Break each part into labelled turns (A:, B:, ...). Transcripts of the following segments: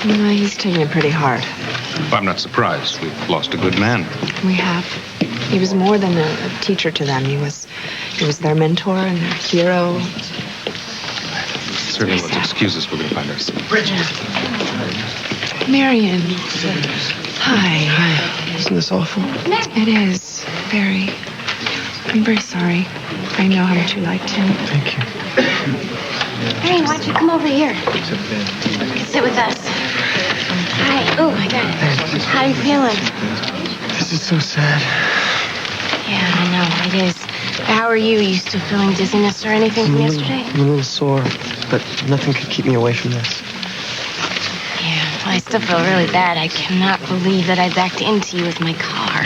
A: No, he's taking it pretty hard.
B: Well, I'm not surprised. We've lost a good man.
A: We have. He was more than a teacher to them. He was their mentor and their hero.
B: Certainly let's excuse us. We're going to find our seat.
C: Bridget.
A: Marion. Hi.
C: Hi. Isn't this awful?
A: It is. Very. I'm very sorry. I know how much you liked him.
C: Thank you.
D: Marion, why don't you come over here? Sit with us. Hi. Oh, my God. How are you feeling?
C: This is so sad.
D: Yeah, I know. It is. How are you? Are you still feeling dizziness or anything from yesterday?
C: I'm a little sore, but nothing could keep me away from this.
D: Yeah, well, I still feel really bad. I cannot believe that I backed into you with my car.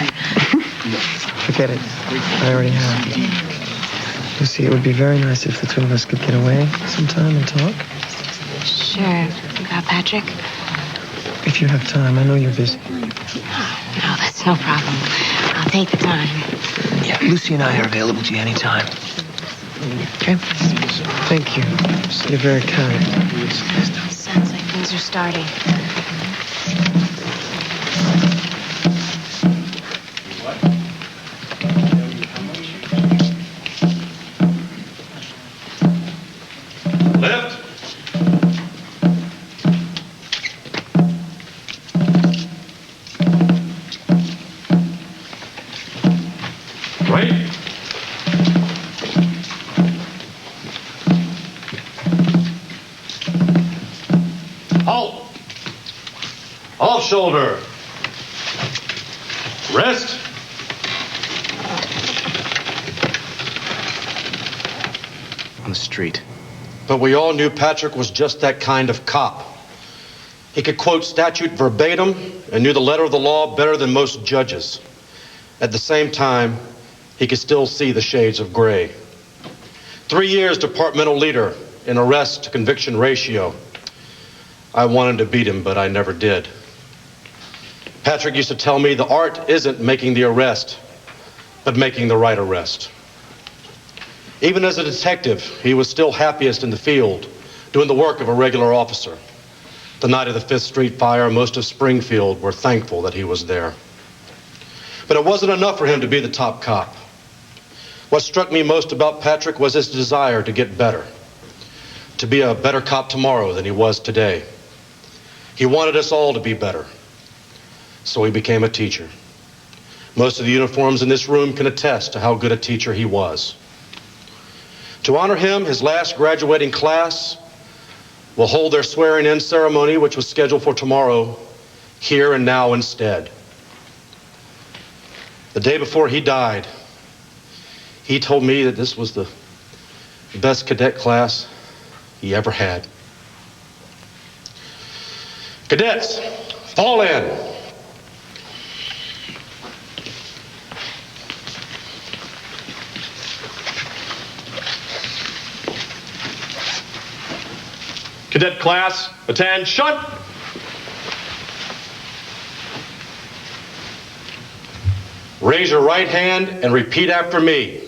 C: Forget it. I already have. Lucy, it would be very nice if the two of us could get away sometime and talk.
D: Sure. About Patrick?
C: If you have time. I know you're busy.
D: No, that's no problem. I'll take the time.
C: Yeah, Lucy and I are available to you anytime. Okay? Thank you. You're very kind.
D: Sounds like things are starting.
E: Lift. Right. Halt. Off shoulder. Rest.
F: On the street.
E: But we all knew Patrick was just that kind of cop. He could quote statute verbatim and knew the letter of the law better than most judges. At the same time, he could still see the shades of gray. 3 years departmental leader in arrest to conviction ratio. I wanted to beat him, but I never did. Patrick used to tell me the art isn't making the arrest, but making the right arrest. Even as a detective, he was still happiest in the field, doing the work of a regular officer. The night of the 5th Street fire, most of Springfield were thankful that he was there. But it wasn't enough for him to be the top cop. What struck me most about Patrick was his desire to get better, to be a better cop tomorrow than he was today. He wanted us all to be better, so he became a teacher. Most of the uniforms in this room can attest to how good a teacher he was. To honor him, his last graduating class will hold their swearing-in ceremony, which was scheduled for tomorrow, here and now instead. The day before he died, he told me that this was the best cadet class he ever had. Cadets, fall in. Cadet class, attention! Raise your right hand and repeat after me.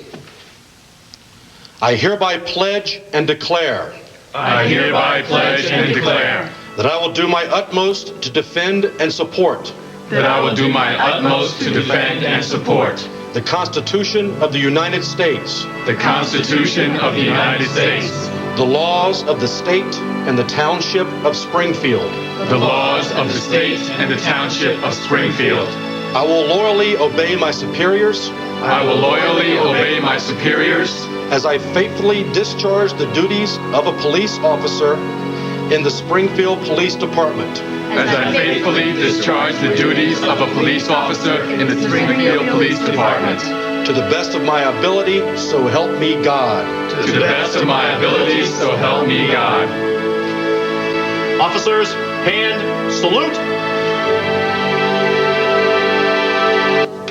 E: I hereby pledge and declare.
G: I hereby pledge and declare
E: That I will do my utmost to defend and support.
G: that I will do my utmost to defend and support
E: The Constitution of the United States.
G: the Constitution of the United States,
E: The laws of the state and the township of Springfield.
G: the laws of the state and the township of Springfield.
E: I will loyally obey my superiors
G: I will loyally obey my superiors
E: as I faithfully discharge the duties of a police officer in the Springfield Police Department.
G: as I faithfully discharge the duties of a police officer in the Springfield Police Department
E: To the best of my ability, so help me God.
G: to the best of my abilities, so help me God.
E: Officers, hand salute.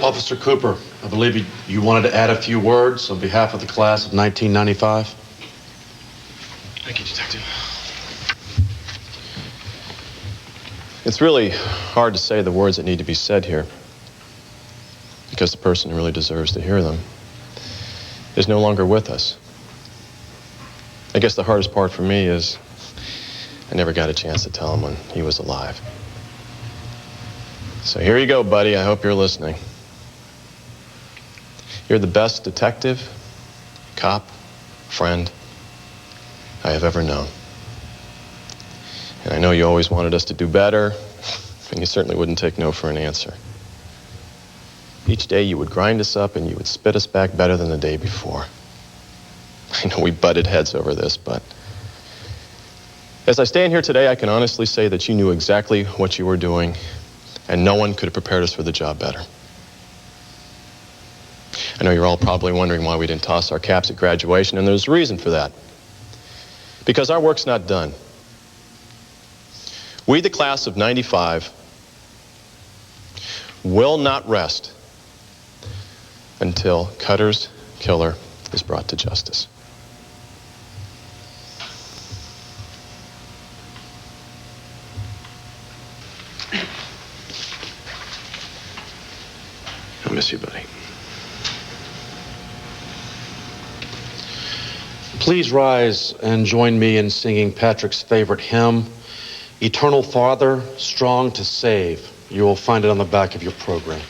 E: Officer Cooper, I believe you wanted to add a few words on behalf of the class of 1995.
F: Thank you, Detective. It's really hard to say the words that need to be said here, because the person who really deserves to hear them is no longer with us. I guess the hardest part for me is I never got a chance to tell him when he was alive. So here you go, buddy. I hope you're listening. You're the best detective, cop, friend I have ever known. And I know you always wanted us to do better, and you certainly wouldn't take no for an answer. Each day you would grind us up and you would spit us back better than the day before. I know we butted heads over this, but as I stand here today, I can honestly say that you knew exactly what you were doing, and no one could have prepared us for the job better. I know you're all probably wondering why we didn't toss our caps at graduation, and there's a reason for that. Because our work's not done. We, the class of '95, will not rest until Cutter's killer is brought to justice. I'll miss you, buddy.
E: Please rise and join me in singing Patrick's favorite hymn, Eternal Father, Strong to Save. You will find it on the back of your program.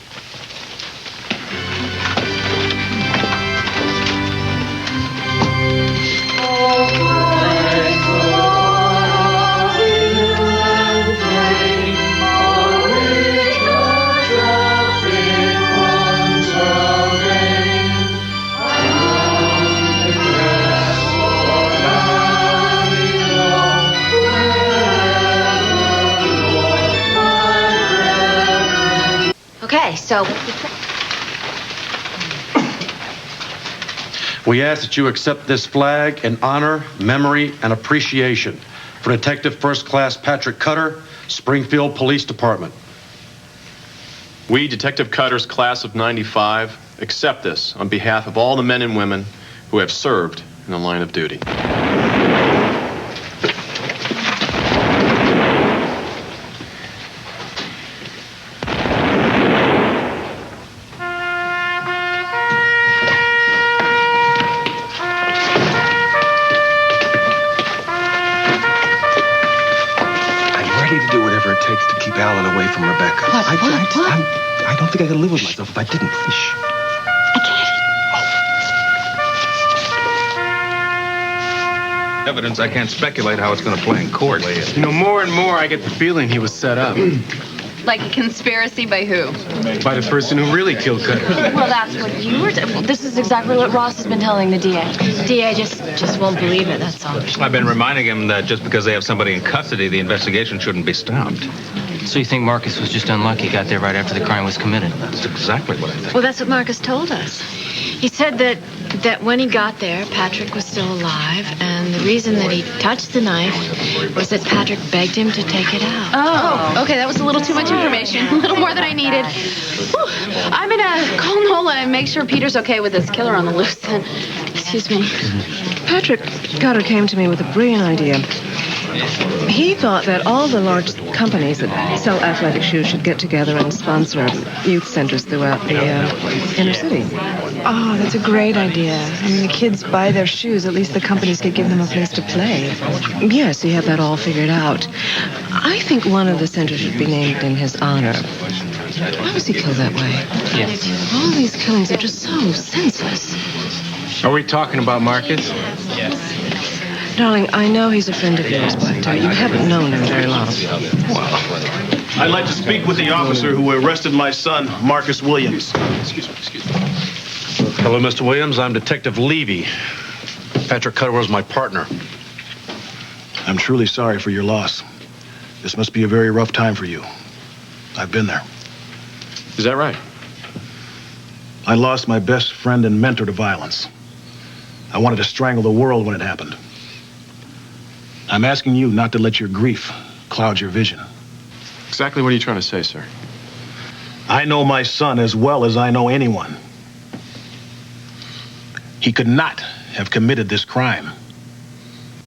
D: Okay, so
E: We ask that you accept this flag in honor, memory, and appreciation for Detective First Class Patrick Cutter, Springfield Police Department.
F: We, Detective Cutter's class of '95, accept this on behalf of all the men and women who have served in the line of duty.
H: Takes to keep Alan away from Rebecca. I don't think I could live with myself if I didn't. Shh.
B: Evidence, I can't speculate how it's going to play in court.
I: You know, more and more I get the feeling he was set up.
J: Like a conspiracy by who?
I: By the person who really killed Cutter.
J: Well, that's what you were doing. This is exactly what Ross has been telling the DA. DA just won't believe it, that's all.
B: I've been reminding him that just because they have somebody in custody, the investigation shouldn't be stopped.
K: So you think Marcus was just unlucky, got there right after the crime was committed?
B: That's exactly what I think.
A: Well, that's what Marcus told us. He said that when he got there, Patrick was still alive, and the reason that he touched the knife was that Patrick begged him to take it out.
J: Oh, okay, that was a little too much information. A little more than I needed. Whew. I'm gonna call Nola and make sure Peter's okay with this killer on the loose. Excuse me.
C: Patrick Cutter came to me with a brilliant idea. He thought that all the large companies that sell athletic shoes should get together and sponsor youth centers throughout the inner city.
A: Oh, that's a great idea. I mean, the kids buy their shoes. At least the companies could give them a place to play.
C: Yes, he had that all figured out. I think one of the centers should be named in his honor. Why was he killed that way?
K: Yeah.
C: All these killings are just so senseless.
I: Are we talking about Marcus?
C: Darling, I know he's a friend of yours, but you haven't known him very long.
L: I'd like to speak with the officer who arrested my son, Marcus Williams.
E: Excuse me. Hello, Mr. Williams. I'm Detective Levy. Patrick Cutter was my partner.
L: I'm truly sorry for your loss. This must be a very rough time for you. I've been there.
F: Is that right?
L: I lost my best friend and mentor to violence. I wanted to strangle the world when it happened. I'm asking you not to let your grief cloud your vision.
F: Exactly what are you trying to say, sir?
L: I know my son as well as I know anyone. He could not have committed this crime.